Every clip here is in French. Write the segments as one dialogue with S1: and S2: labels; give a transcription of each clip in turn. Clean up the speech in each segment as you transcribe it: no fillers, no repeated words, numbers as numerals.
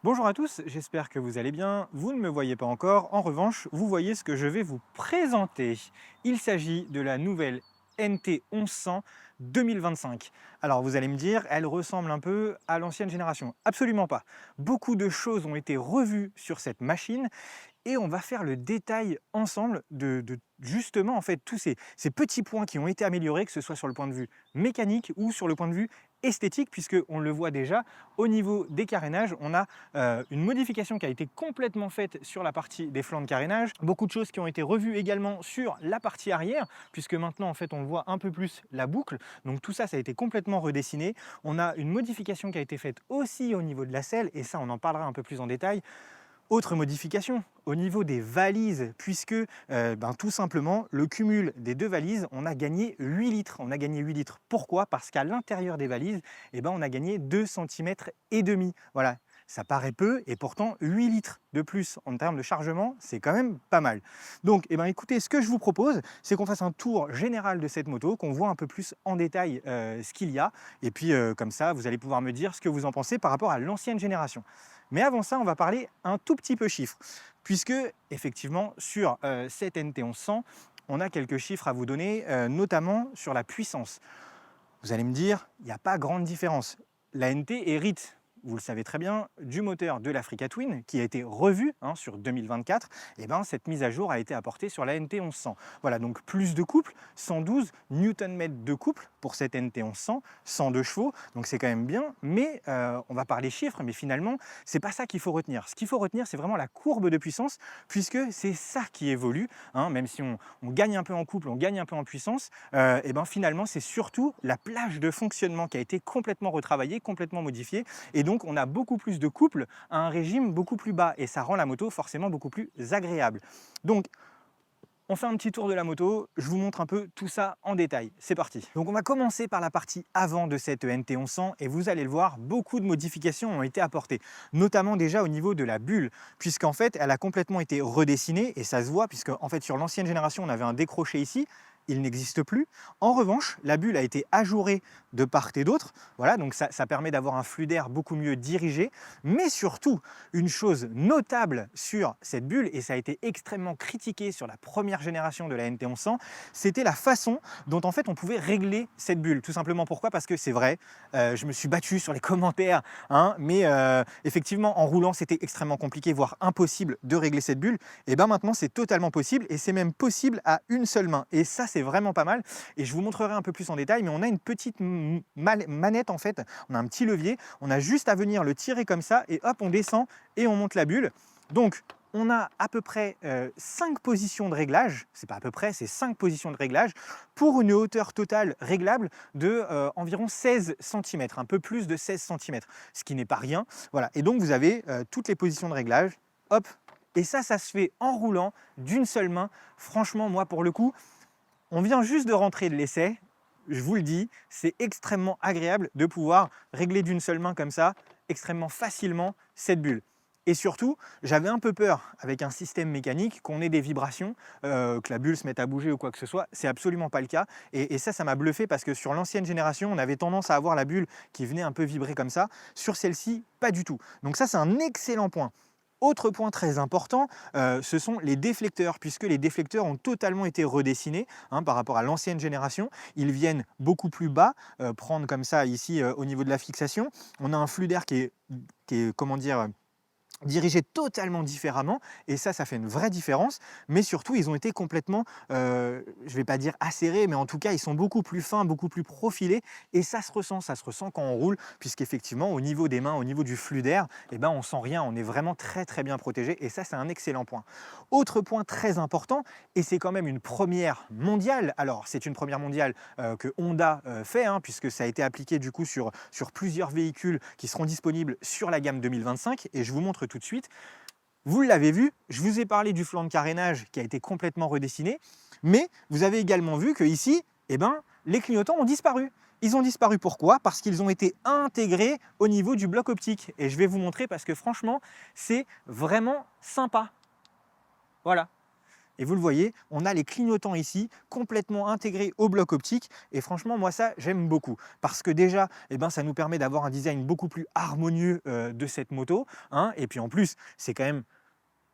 S1: Bonjour à tous, j'espère que vous allez bien. Vous ne me voyez pas encore, en revanche, vous voyez ce que je vais vous présenter. Il s'agit de la nouvelle NT 1100 2025. Alors vous allez me dire, elle ressemble un peu à l'ancienne génération. Absolument pas. Beaucoup de choses ont été revues sur cette machine et on va faire le détail ensemble de justement en fait tous ces petits points qui ont été améliorés, que ce soit sur le point de vue mécanique ou sur le point de vue esthétique, puisque on le voit déjà au niveau des carénages, on a une modification qui a été complètement faite sur la partie des flancs de carénage, beaucoup de choses qui ont été revues également sur la partie arrière, puisque maintenant en fait on voit un peu plus la boucle, donc tout ça, ça a été complètement redessiné. On a une modification qui a été faite aussi au niveau de la selle, et ça on en parlera un peu plus en détail. Autre modification, au niveau des valises, puisque tout simplement, le cumul des deux valises, on a gagné 8 litres. On a gagné 8 litres. Pourquoi? Parce qu'à l'intérieur des valises, on a gagné 2,5 cm. Voilà, ça paraît peu, et pourtant 8 litres de plus en termes de chargement, c'est quand même pas mal. Donc, écoutez, ce que je vous propose, c'est qu'on fasse un tour général de cette moto, qu'on voit un peu plus en détail ce qu'il y a, et puis comme ça, vous allez pouvoir me dire ce que vous en pensez par rapport à l'ancienne génération. Mais avant ça, on va parler un tout petit peu chiffres, puisque effectivement sur cette NT 1100, on a quelques chiffres à vous donner, notamment sur la puissance. Vous allez me dire, il n'y a pas grande différence. La NT hérite, vous le savez très bien, du moteur de l'Africa Twin qui a été revu sur 2024. Et cette mise à jour a été apportée sur la NT 1100. Voilà, donc plus de couple, 112 Nm de couple pour cette NT 1100, 102 chevaux, donc c'est quand même bien. Mais on va parler chiffres, mais finalement, c'est pas ça qu'il faut retenir. Ce qu'il faut retenir, c'est vraiment la courbe de puissance, puisque c'est ça qui évolue. Même si on gagne un peu en couple, on gagne un peu en puissance, finalement, c'est surtout la plage de fonctionnement qui a été complètement retravaillée, complètement modifiée. Et donc, on a beaucoup plus de couple à un régime beaucoup plus bas. Et ça rend la moto forcément beaucoup plus agréable. Donc, on fait un petit tour de la moto, je vous montre un peu tout ça en détail. C'est parti. Donc on va commencer par la partie avant de cette NT 1100 et vous allez le voir, beaucoup de modifications ont été apportées, notamment déjà au niveau de la bulle, puisqu'en fait elle a complètement été redessinée et ça se voit puisque en fait sur l'ancienne génération on avait un décroché ici. Il n'existe plus. En revanche, la bulle a été ajourée de part et d'autre. Voilà, donc ça permet d'avoir un flux d'air beaucoup mieux dirigé. Mais surtout, une chose notable sur cette bulle, et ça a été extrêmement critiqué sur la première génération de la NT 1100, c'était la façon dont en fait on pouvait régler cette bulle. Tout simplement pourquoi? Parce que c'est vrai, je me suis battu sur les commentaires, mais effectivement en roulant c'était extrêmement compliqué, voire impossible de régler cette bulle. Et bien maintenant c'est totalement possible, et c'est même possible à une seule main. Et ça c'est vraiment pas mal, et je vous montrerai un peu plus en détail, mais on a une petite manette en fait, on a un petit levier, on a juste à venir le tirer comme ça, et hop on descend et on monte la bulle. Donc on a à peu près 5 positions de réglage, c'est pas à peu près, c'est 5 positions de réglage pour une hauteur totale réglable de environ 16 cm, un peu plus de 16 cm, ce qui n'est pas rien. Voilà, et donc vous avez toutes les positions de réglage, hop, et ça se fait en roulant d'une seule main. Franchement, moi pour le coup, on vient juste de rentrer de l'essai, je vous le dis, c'est extrêmement agréable de pouvoir régler d'une seule main comme ça, extrêmement facilement, cette bulle. Et surtout, j'avais un peu peur avec un système mécanique qu'on ait des vibrations, que la bulle se mette à bouger ou quoi que ce soit. C'est absolument pas le cas. Et ça m'a bluffé parce que sur l'ancienne génération, on avait tendance à avoir la bulle qui venait un peu vibrer comme ça. Sur celle-ci, pas du tout. Donc ça, c'est un excellent point. Autre point très important, ce sont les déflecteurs, puisque les déflecteurs ont totalement été redessinés par rapport à l'ancienne génération. Ils viennent beaucoup plus bas, prendre comme ça ici au niveau de la fixation. On a un flux d'air qui est comment dire, dirigés totalement différemment, et ça fait une vraie différence. Mais surtout ils ont été complètement, je vais pas dire acérés, mais en tout cas ils sont beaucoup plus fins, beaucoup plus profilés, et ça se ressent quand on roule, puisqu'effectivement au niveau des mains, au niveau du flux d'air, on sent rien, on est vraiment très très bien protégé, et ça c'est un excellent point. Autre point très important, et c'est quand même une première mondiale, alors c'est une première mondiale que Honda fait, puisque ça a été appliqué du coup sur plusieurs véhicules qui seront disponibles sur la gamme 2025, et je vous montre tout de suite. Vous l'avez vu, je vous ai parlé du flanc de carénage qui a été complètement redessiné, mais vous avez également vu que ici, les clignotants ont disparu. Ils ont disparu pourquoi? Parce qu'ils ont été intégrés au niveau du bloc optique. Et je vais vous montrer parce que franchement, c'est vraiment sympa. Voilà. Et vous le voyez, on a les clignotants ici complètement intégrés au bloc optique. Et franchement, moi ça, j'aime beaucoup. Parce que déjà, eh ben, ça nous permet d'avoir un design beaucoup plus harmonieux de cette moto, hein. Et puis en plus, c'est quand même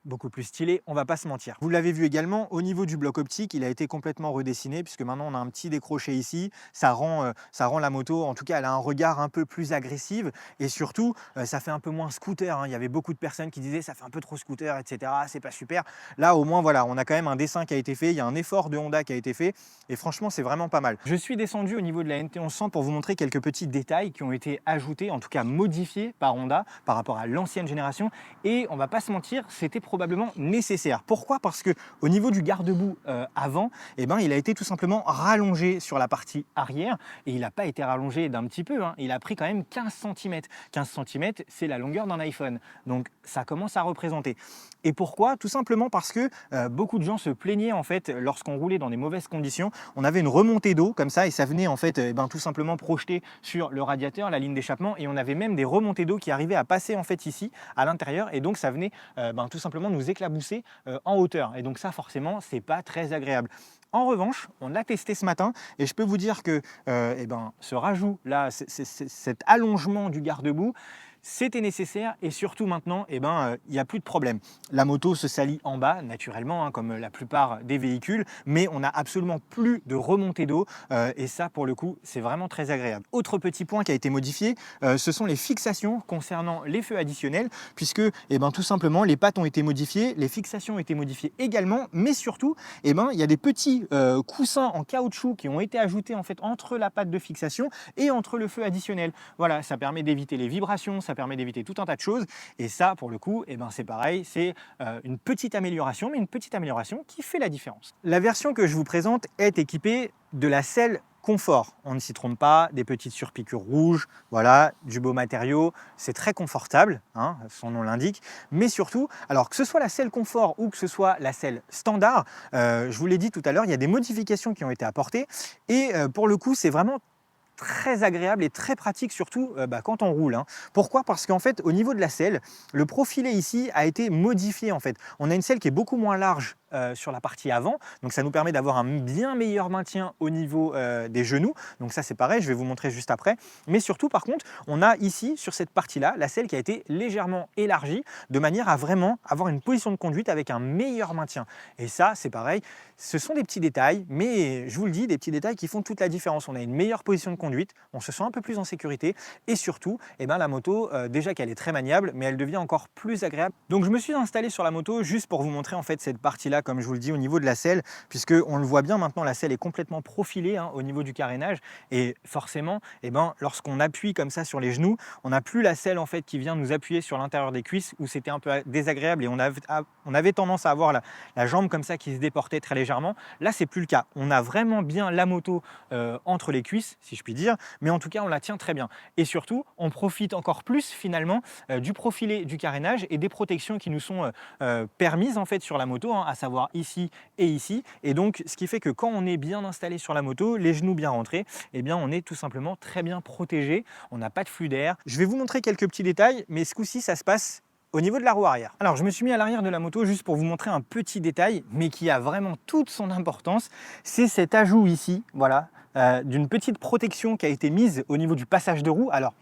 S1: beaucoup plus stylé, on va pas se mentir. Vous l'avez vu également, au niveau du bloc optique, il a été complètement redessiné puisque maintenant on a un petit décroché ici. Ça rend la moto, en tout cas, elle a un regard un peu plus agressif et surtout, ça fait un peu moins scooter, hein. Il y avait beaucoup de personnes qui disaient ça fait un peu trop scooter, etc. C'est pas super. Là, au moins, voilà, on a quand même un dessin qui a été fait. Il y a un effort de Honda qui a été fait et franchement, c'est vraiment pas mal. Je suis descendu au niveau de la NT 1100 pour vous montrer quelques petits détails qui ont été ajoutés, en tout cas modifiés par Honda par rapport à l'ancienne génération. Et on va pas se mentir, c'était probablement nécessaire. Pourquoi? Parce que au niveau du garde-boue avant, eh ben, il a été tout simplement rallongé sur la partie arrière et il n'a pas été rallongé d'un petit peu, hein. Il a pris quand même 15 cm. 15 cm, c'est la longueur d'un iPhone. Donc ça commence à représenter. Et pourquoi? Tout simplement parce que beaucoup de gens se plaignaient en fait lorsqu'on roulait dans des mauvaises conditions. On avait une remontée d'eau comme ça et ça venait en fait tout simplement projeter sur le radiateur, la ligne d'échappement, et on avait même des remontées d'eau qui arrivaient à passer en fait ici à l'intérieur et donc ça venait tout simplement nous éclabousser en hauteur. Et donc ça forcément c'est pas très agréable. En revanche, on l'a testé ce matin et je peux vous dire que ce rajout là, cet allongement du garde-boue, c'était nécessaire et surtout maintenant, il n'y a plus de problème. La moto se salit en bas, naturellement, hein, comme la plupart des véhicules, mais on n'a absolument plus de remontée d'eau et ça, pour le coup, c'est vraiment très agréable. Autre petit point qui a été modifié, ce sont les fixations concernant les feux additionnels, puisque tout simplement, les pattes ont été modifiées, les fixations ont été modifiées également, mais surtout, il y a des petits coussins en caoutchouc qui ont été ajoutés en fait entre la patte de fixation et entre le feu additionnel. Voilà, ça permet d'éviter les vibrations, ça permet d'éviter tout un tas de choses et ça pour le coup c'est pareil, c'est une petite amélioration, mais une petite amélioration qui fait la différence. La version que je vous présente est équipée de la selle confort. On ne s'y trompe pas, des petites surpiqûres rouges, voilà, du beau matériau, c'est très confortable, hein, son nom l'indique, mais surtout, alors que ce soit la selle confort ou que ce soit la selle standard, je vous l'ai dit tout à l'heure, il y a des modifications qui ont été apportées et pour le coup c'est vraiment très agréable et très pratique surtout quand on roule, hein. Pourquoi? Parce qu'en fait au niveau de la selle, le profilé ici a été modifié en fait. On a une selle qui est beaucoup moins large sur la partie avant, donc ça nous permet d'avoir un bien meilleur maintien au niveau des genoux, donc ça c'est pareil, je vais vous montrer juste après. Mais surtout par contre, on a ici sur cette partie-là, la selle qui a été légèrement élargie de manière à vraiment avoir une position de conduite avec un meilleur maintien. Et ça c'est pareil, ce sont des petits détails, mais je vous le dis, des petits détails qui font toute la différence. On a une meilleure position de conduite, on se sent un peu plus en sécurité et surtout, la moto, déjà qu'elle est très maniable, mais elle devient encore plus agréable. Donc je me suis installé sur la moto juste pour vous montrer en fait cette partie-là, comme je vous le dis, au niveau de la selle, puisque on le voit bien maintenant, la selle est complètement profilée, hein, au niveau du carénage et forcément, lorsqu'on appuie comme ça sur les genoux, on n'a plus la selle en fait qui vient nous appuyer sur l'intérieur des cuisses où c'était un peu désagréable et on avait tendance à avoir la jambe comme ça qui se déportait très légèrement. Là, c'est plus le cas. On a vraiment bien la moto entre les cuisses, si je puis dire, mais en tout cas, on la tient très bien. Et surtout, on profite encore plus finalement du profilé du carénage et des protections qui nous sont permises en fait sur la moto, hein, à savoir ici et ici. Et donc, ce qui fait que quand on est bien installé sur la moto, les genoux bien rentrés, on est tout simplement très bien protégé. On n'a pas de flux d'air. Je vais vous montrer quelques petits détails, mais ce coup-ci, ça se passe au niveau de la roue arrière. Alors je me suis mis à l'arrière de la moto juste pour vous montrer un petit détail, mais qui a vraiment toute son importance. C'est cet ajout ici, voilà, d'une petite protection qui a été mise au niveau du passage de roue. Alors,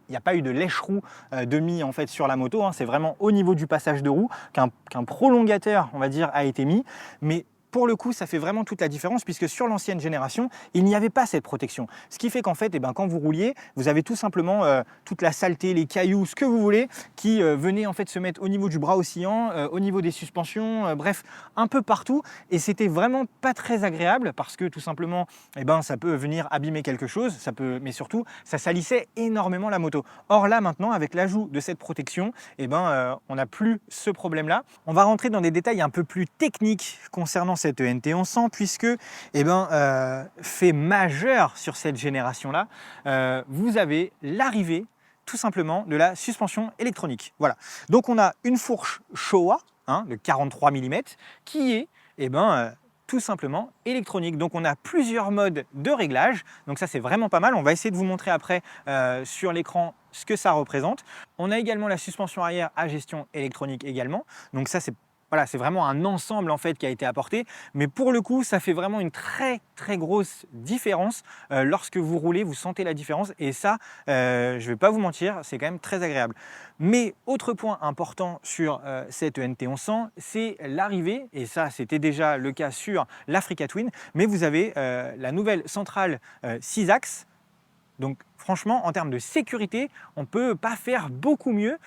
S1: il n'y a pas eu de lèche-roue de mis en fait sur la moto, hein. C'est vraiment au niveau du passage de roue qu'un prolongateur, on va dire, a été mis. Mais pour le coup, ça fait vraiment toute la différence puisque sur l'ancienne génération, il n'y avait pas cette protection. Ce qui fait qu'en fait, quand vous rouliez, vous avez tout simplement toute la saleté, les cailloux, ce que vous voulez, qui venaient en fait se mettre au niveau du bras oscillant, au niveau des suspensions, bref, un peu partout. Et c'était vraiment pas très agréable parce que tout simplement, ça peut venir abîmer quelque chose, mais surtout, ça salissait énormément la moto. Or là, maintenant, avec l'ajout de cette protection, on n'a plus ce problème-là. On va rentrer dans des détails un peu plus techniques concernant cette NT 1100 puisque fait majeur sur cette génération-là, vous avez l'arrivée tout simplement de la suspension électronique. Voilà. Donc on a une fourche Showa, hein, de 43 mm qui est tout simplement électronique. Donc on a plusieurs modes de réglage. Donc ça c'est vraiment pas mal. On va essayer de vous montrer après sur l'écran ce que ça représente. On a également la suspension arrière à gestion électronique également. Donc ça c'est Voilà, c'est vraiment un ensemble en fait qui a été apporté, mais pour le coup, ça fait vraiment une très très grosse différence. Lorsque vous roulez, vous sentez la différence et ça, je ne vais pas vous mentir, c'est quand même très agréable. Mais autre point important sur cette NT 1100, c'est l'arrivée, et ça c'était déjà le cas sur l'Africa Twin, mais vous avez la nouvelle centrale 6 axes. Donc franchement, en termes de sécurité, on ne peut pas faire beaucoup mieux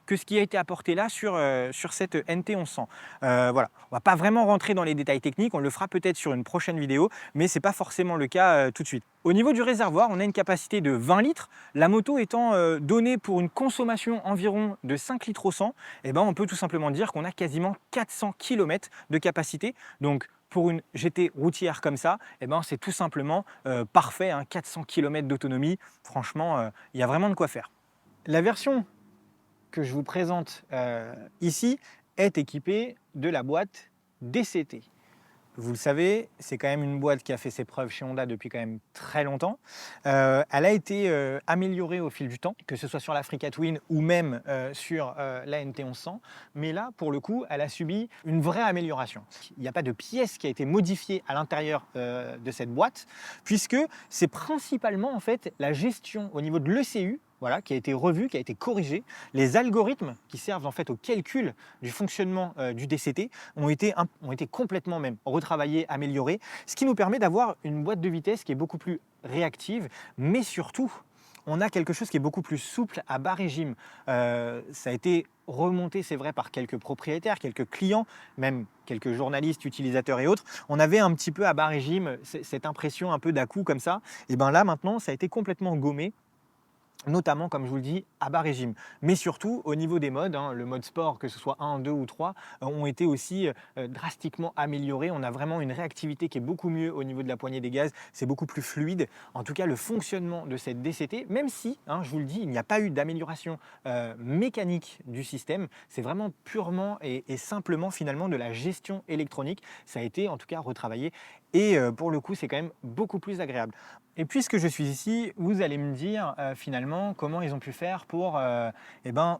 S1: que ce qui a été apporté là sur cette NT 1100. Voilà, on ne va pas vraiment rentrer dans les détails techniques, on le fera peut-être sur une prochaine vidéo, mais ce n'est pas forcément le cas tout de suite. Au niveau du réservoir, on a une capacité de 20 litres. La moto étant donnée pour une consommation environ de 5 litres au 100, eh ben, on peut tout simplement dire qu'on a quasiment 400 km de capacité. Donc pour une GT routière comme ça, eh ben, c'est tout simplement parfait, hein, 400 km d'autonomie. Franchement, il y a vraiment de quoi faire. La version que je vous présente ici est équipée de la boîte DCT. Vous le savez, c'est quand même une boîte qui a fait ses preuves chez Honda depuis quand même très longtemps. Elle a été améliorée au fil du temps, que ce soit sur l'Africa Twin ou même sur la NT 1100. Mais là, pour le coup, elle a subi une vraie amélioration. Il n'y a pas de pièce qui a été modifiée à l'intérieur de cette boîte, puisque c'est principalement en fait la gestion au niveau de l'ECU, voilà, qui a été revu, qui a été corrigé. Les algorithmes qui servent en fait au calcul du fonctionnement du DCT ont été complètement même retravaillés, améliorés, ce qui nous permet d'avoir une boîte de vitesse qui est beaucoup plus réactive, mais surtout, on a quelque chose qui est beaucoup plus souple à bas régime. Ça a été remonté, c'est vrai, par quelques propriétaires, quelques clients, même quelques journalistes, utilisateurs et autres. On avait un petit peu à bas régime cette impression un peu d'à-coup comme ça. Et bien là, maintenant, ça a été complètement gommé, notamment, comme je vous le dis, à bas régime. Mais surtout, au niveau des modes, hein, le mode sport, que ce soit 1, 2 ou 3, ont été aussi drastiquement améliorés. On a vraiment une réactivité qui est beaucoup mieux au niveau de la poignée des gaz. C'est beaucoup plus fluide. En tout cas, le fonctionnement de cette DCT, même si, hein, je vous le dis, il n'y a pas eu d'amélioration mécanique du système, c'est vraiment purement et simplement finalement de la gestion électronique. Ça a été en tout cas retravaillé et pour le coup, c'est quand même beaucoup plus agréable. Et puisque je suis ici, vous allez me dire finalement comment ils ont pu faire pour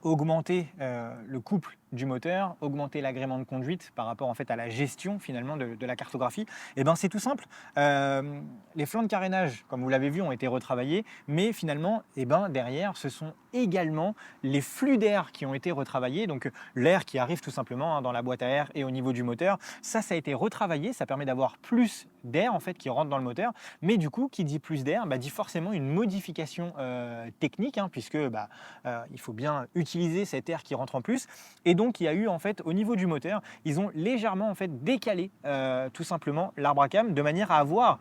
S1: augmenter le couple du moteur, augmenter l'agrément de conduite par rapport en fait à la gestion finalement de la cartographie. Et ben c'est tout simple. Les flancs de carénage, comme vous l'avez vu, ont été retravaillés, mais finalement, derrière, ce sont également les flux d'air qui ont été retravaillés. Donc l'air qui arrive tout simplement dans la boîte à air et au niveau du moteur, ça a été retravaillé. Ça permet d'avoir plus d'air en fait qui rentre dans le moteur. Mais du coup, qui dit plus d'air, dit forcément une modification technique, hein, puisque il faut bien utiliser cet air qui rentre en plus. Et donc, il y a eu en fait au niveau du moteur, ils ont légèrement en fait décalé tout simplement l'arbre à cam de manière à avoir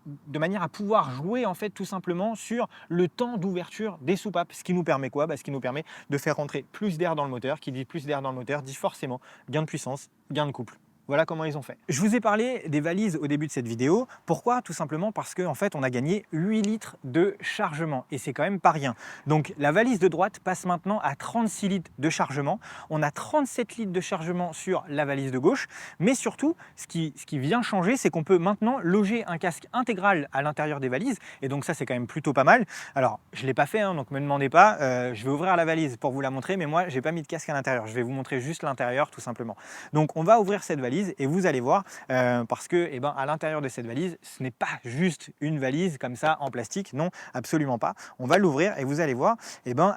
S1: de manière à pouvoir jouer en fait tout simplement sur le temps d'ouverture des soupapes. Ce qui nous permet quoi? Ce qui nous permet de faire rentrer plus d'air dans le moteur. Qui dit plus d'air dans le moteur dit forcément gain de puissance, gain de couple. Voilà comment ils ont fait. Je vous ai parlé des valises au début de cette vidéo. Pourquoi? Tout simplement parce qu'en fait, on a gagné 8 litres de chargement et c'est quand même pas rien. Donc la valise de droite passe maintenant à 36 litres de chargement. On a 37 litres de chargement sur la valise de gauche. Mais surtout, ce qui vient changer, c'est qu'on peut maintenant loger un casque intégral à l'intérieur des valises. Et donc ça, c'est quand même plutôt pas mal. Alors, je ne l'ai pas fait, hein, donc ne me demandez pas. Je vais ouvrir la valise pour vous la montrer, mais moi, j'ai pas mis de casque à l'intérieur. Je vais vous montrer juste l'intérieur, tout simplement. Donc, on va ouvrir cette valise et vous allez voir parce que à l'intérieur de cette valise, ce n'est pas juste une valise comme ça en plastique, non, absolument pas. On va l'ouvrir et vous allez voir,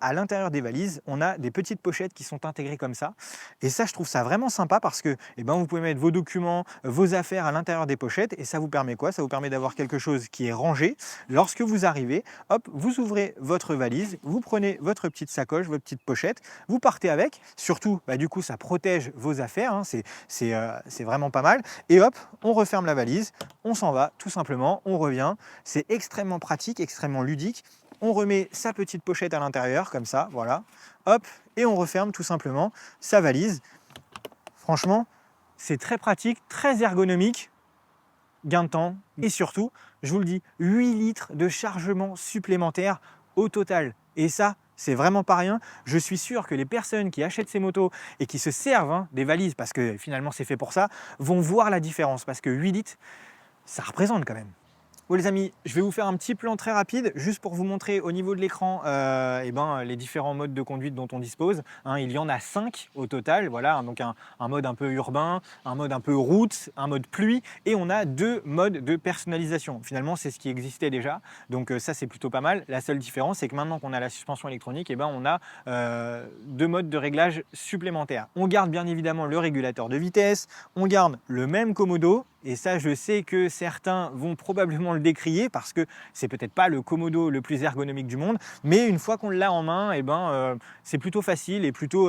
S1: à l'intérieur des valises, on a des petites pochettes qui sont intégrées comme ça. Et ça, je trouve ça vraiment sympa parce que vous pouvez mettre vos documents, vos affaires à l'intérieur des pochettes et ça vous permet quoi? Ça vous permet d'avoir quelque chose qui est rangé. Lorsque vous arrivez, hop, vous ouvrez votre valise, vous prenez votre petite sacoche, votre petite pochette, vous partez avec. Surtout, du coup, ça protège vos affaires, hein, c'est vraiment pas mal. Et hop, on referme la valise, on s'en va tout simplement, on revient. C'est extrêmement pratique, extrêmement ludique. On remet sa petite pochette à l'intérieur comme ça, voilà. Hop, et on referme tout simplement sa valise. Franchement, c'est très pratique, très ergonomique, gain de temps et surtout, je vous le dis, 8 litres de chargement supplémentaire au total. Et ça, c'est vraiment pas rien. Je suis sûr que les personnes qui achètent ces motos et qui se servent des valises, parce que finalement c'est fait pour ça, vont voir la différence. Parce que 8 litres, ça représente quand même. Bon les amis, je vais vous faire un petit plan très rapide, juste pour vous montrer au niveau de l'écran les différents modes de conduite dont on dispose. Il y en a 5 au total, voilà, donc un mode un peu urbain, un mode un peu route, un mode pluie, et on a 2 modes de personnalisation. Finalement, c'est ce qui existait déjà, donc ça c'est plutôt pas mal. La seule différence, c'est que maintenant qu'on a la suspension électronique, on a 2 modes de réglage supplémentaires. On garde bien évidemment le régulateur de vitesse, on garde le même commodo. Et ça, je sais que certains vont probablement le décrier parce que c'est peut-être pas le commodo le plus ergonomique du monde, mais une fois qu'on l'a en main, c'est plutôt facile et plutôt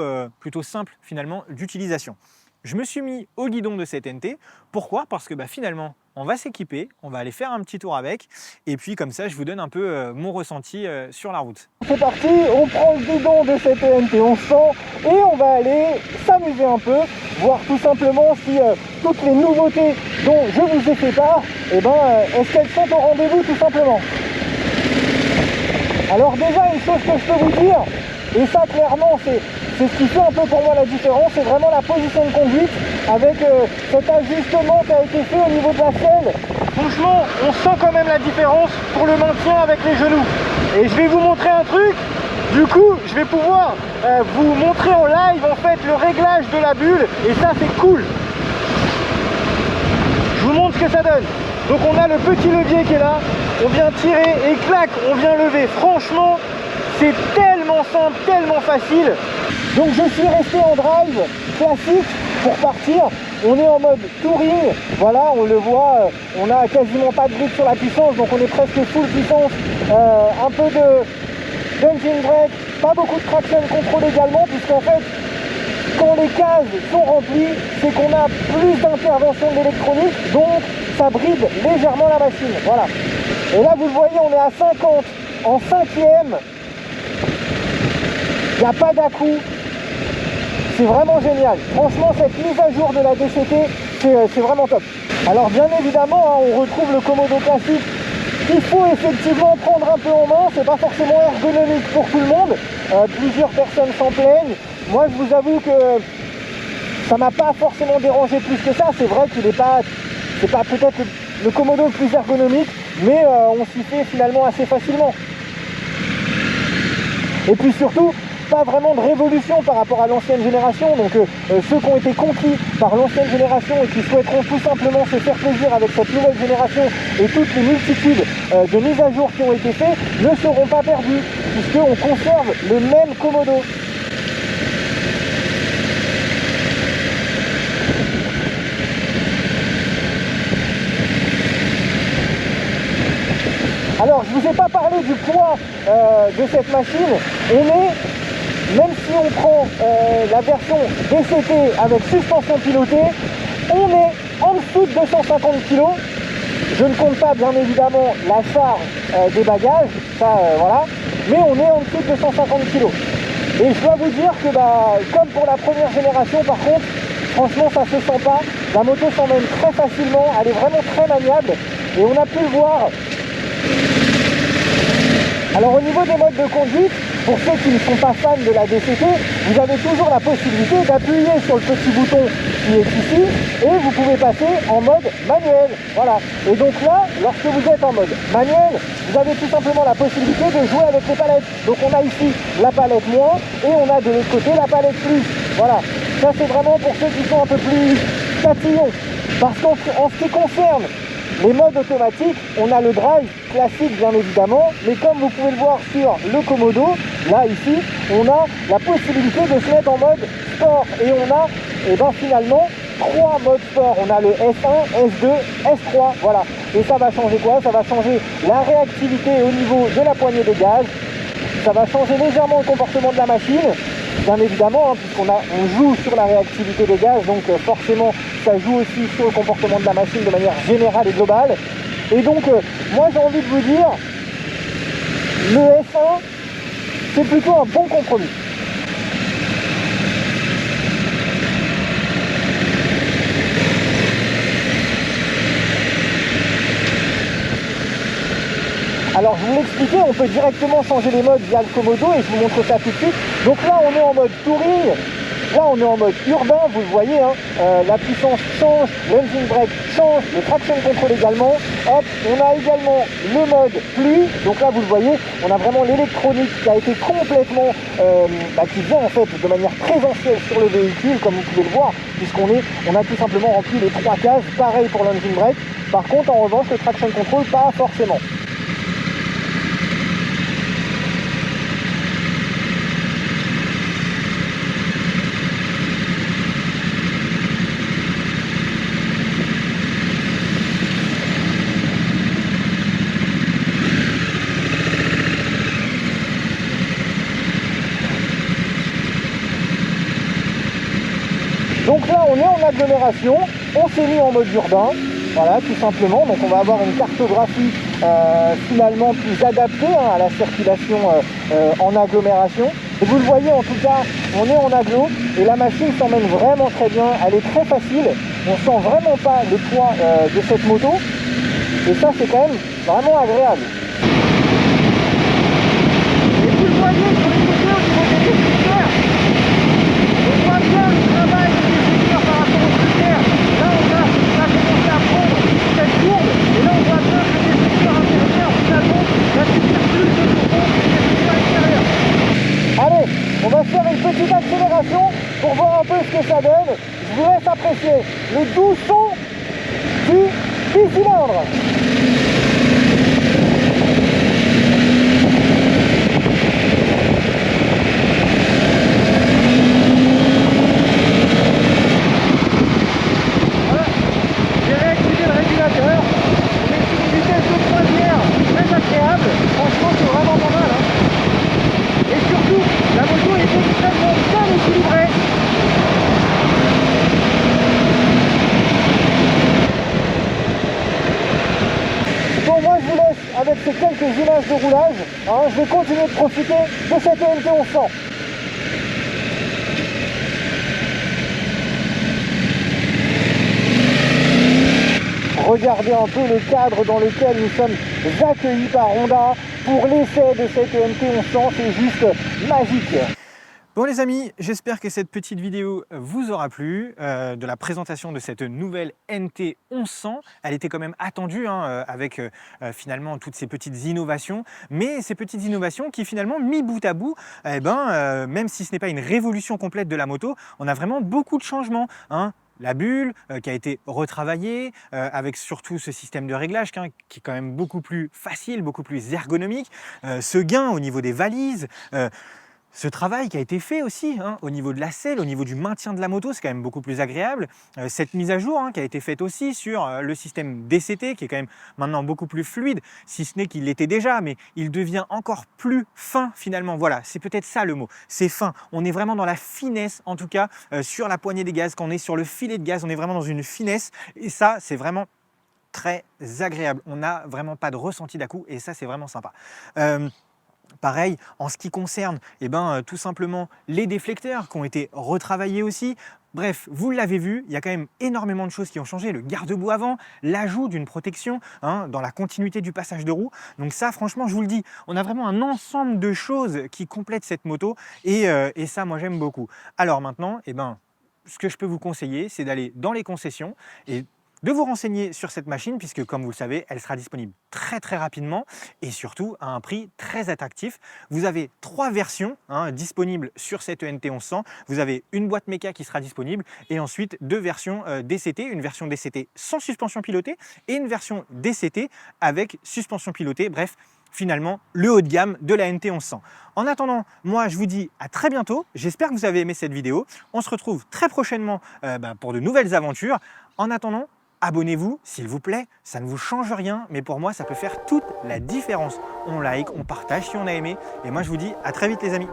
S1: simple finalement d'utilisation. Je me suis mis au guidon de cette NT. Pourquoi? Parce que finalement, on va s'équiper, on va aller faire un petit tour avec, et puis comme ça, je vous donne un peu mon ressenti sur la route. C'est parti, on prend le guidon de cette NT 1100 et on va aller s'amuser un peu, voir tout simplement si toutes les nouveautés dont je vous ai fait part, est-ce qu'elles sont au rendez-vous tout simplement. Alors déjà, une chose que je peux vous dire, et ça clairement c'est ce qui fait un peu pour moi la différence, c'est vraiment la position de conduite avec cet ajustement qui a été fait au niveau de la selle. Franchement, on sent quand même la différence pour le maintien avec les genoux. Et je vais vous montrer un truc, du coup je vais pouvoir vous montrer en live en fait le réglage de la bulle, et ça c'est cool. Je vous montre ce que ça donne. Donc on a le petit levier qui est là, on vient tirer et clac, on vient lever. Franchement, c'est tellement simple, tellement facile. Donc je suis resté en drive classique pour partir. On est en mode touring, voilà, on le voit, on a quasiment pas de grip sur la puissance, donc on est presque full puissance. Un peu de d'engine brake, pas beaucoup de traction control également, puisqu'en fait, quand les cases sont remplies, c'est qu'on a plus d'intervention de l'électronique, donc ça bride légèrement la machine, voilà. Et là vous le voyez, on est à 50 en 5e. Il n'y a pas d'à-coup, c'est vraiment génial. Franchement, cette mise à jour de la DCT, c'est vraiment top. Alors bien évidemment, on retrouve le commodo classique qu'il faut effectivement prendre un peu en main. C'est pas forcément ergonomique pour tout le monde. Plusieurs personnes s'en plaignent. Moi, je vous avoue que ça m'a pas forcément dérangé plus que ça. C'est vrai qu'il n'est pas, c'est pas peut-être le commodo le plus ergonomique, mais on s'y fait finalement assez facilement. Et puis surtout, pas vraiment de révolution par rapport à l'ancienne génération, donc ceux qui ont été conquis par l'ancienne génération et qui souhaiteront tout simplement se faire plaisir avec cette nouvelle génération et toutes les multitudes de mises à jour qui ont été faites ne seront pas perdus, puisqu'on conserve le même commodo. Alors je ne vous ai pas parlé du poids de cette machine. On est, même si on prend la version DCT avec suspension pilotée, on est en dessous de 250 kg. Je ne compte pas bien évidemment la charge des bagages, ça voilà, mais on est en dessous de 250 kg. Et je dois vous dire que comme pour la première génération par contre, franchement ça se sent pas, la moto s'emmène très facilement, elle est vraiment très maniable, et on a pu le voir. Alors au niveau des modes de conduite, pour ceux qui ne sont pas fans de la DCT, vous avez toujours la possibilité d'appuyer sur le petit bouton qui est ici et vous pouvez passer en mode manuel. Voilà. Et donc là, lorsque vous êtes en mode manuel, vous avez tout simplement la possibilité de jouer avec les palettes. Donc on a ici la palette moins et on a de l'autre côté la palette plus. Voilà. Ça c'est vraiment pour ceux qui sont un peu plus tatillons. Parce qu'en ce qui concerne les modes automatiques, on a le drive classique bien évidemment, mais comme vous pouvez le voir sur le commodo, là ici, on a la possibilité de se mettre en mode sport et on a finalement 3 modes sport. On a le S1, S2, S3, voilà. Et ça va changer quoi? Ça va changer la réactivité au niveau de la poignée de gaz, ça va changer légèrement le comportement de la machine, bien évidemment, puisqu'on joue sur la réactivité des gaz, donc forcément ça joue aussi sur le comportement de la machine de manière générale et globale. Et donc moi j'ai envie de vous dire, le S1 c'est plutôt un bon compromis. Alors je vous l'expliquais, on peut directement changer les modes via le commodo et je vous montre ça tout de suite. Donc là on est en mode touring,
S2: Là on est en mode urbain, vous le voyez, hein, la puissance change, l'engine brake change, le traction control également. Hop, on a également le mode pluie, donc là vous le voyez, on a vraiment l'électronique qui a été complètement, qui vient en fait de manière présentielle sur le véhicule, comme vous pouvez le voir, on a tout simplement rempli les 3 cases, pareil pour l'engine brake. Par contre, en revanche, le traction control, pas forcément. Donc là, on est en agglomération, on s'est mis en mode urbain, voilà, tout simplement. Donc on va avoir une cartographie finalement plus adaptée à la circulation en agglomération. Et vous le voyez, en tout cas, on est en agglo et la machine s'emmène vraiment très bien. Elle est très facile, on sent vraiment pas le poids de cette moto. Et ça, c'est quand même vraiment agréable. Et vous le voyez sur les côtés au niveau des détecteurs, on voit bien le travail des détecteurs par rapport aux critères. Là, on a commencé à prendre cette courbe, et là, on voit bien que le détecteur intérieur, finalement, va subir plus de mouvement que le détecteur extérieur. Allez, on va faire une petite accélération pour voir un peu ce que ça donne. Je vous laisse apprécier le doux son du bicylindre. Avec ces quelques images de roulage, hein, je vais continuer de profiter de cette ENT 1100. Regardez un peu le cadre dans lequel nous sommes accueillis par Honda pour l'essai de cette ENT 1100, c'est juste magique.
S1: Bon les amis, j'espère que cette petite vidéo vous aura plu, de la présentation de cette nouvelle NT 1100. Elle était quand même attendue hein, avec finalement toutes ces petites innovations, mais ces petites innovations qui finalement, mis bout à bout, même si ce n'est pas une révolution complète de la moto, on a vraiment beaucoup de changements. Hein. La bulle qui a été retravaillée avec surtout ce système de réglage qui est quand même beaucoup plus facile, beaucoup plus ergonomique. Ce gain au niveau des valises, ce travail qui a été fait aussi hein, au niveau de la selle, au niveau du maintien de la moto, c'est quand même beaucoup plus agréable. Cette mise à jour hein, qui a été faite aussi sur le système DCT qui est quand même maintenant beaucoup plus fluide, si ce n'est qu'il l'était déjà, mais il devient encore plus fin finalement. Voilà, c'est peut-être ça le mot, c'est fin. On est vraiment dans la finesse en tout cas sur la poignée des gaz, quand on est sur le filet de gaz, on est vraiment dans une finesse et ça c'est vraiment très agréable. On n'a vraiment pas de ressenti d'à-coup et ça c'est vraiment sympa. Pareil, en ce qui concerne tout simplement les déflecteurs qui ont été retravaillés aussi. Bref, vous l'avez vu, il y a quand même énormément de choses qui ont changé. Le garde-boue avant, l'ajout d'une protection hein, dans la continuité du passage de roue. Donc ça, franchement, je vous le dis, on a vraiment un ensemble de choses qui complètent cette moto et ça, moi, j'aime beaucoup. Alors maintenant, ce que je peux vous conseiller, c'est d'aller dans les concessions et de vous renseigner sur cette machine puisque comme vous le savez, elle sera disponible très rapidement et surtout à un prix très attractif. Vous avez 3 versions disponibles sur cette ENT 1100. Vous avez une boîte méca qui sera disponible et ensuite 2 versions DCT, une version DCT sans suspension pilotée et une version DCT avec suspension pilotée. Bref, finalement le haut de gamme de la NT 1100. En attendant, moi je vous dis à très bientôt. J'espère que vous avez aimé cette vidéo. On se retrouve très prochainement pour de nouvelles aventures. En attendant, abonnez-vous, s'il vous plaît, ça ne vous change rien, mais pour moi, ça peut faire toute la différence. On like, on partage si on a aimé, et moi je vous dis à très vite les amis.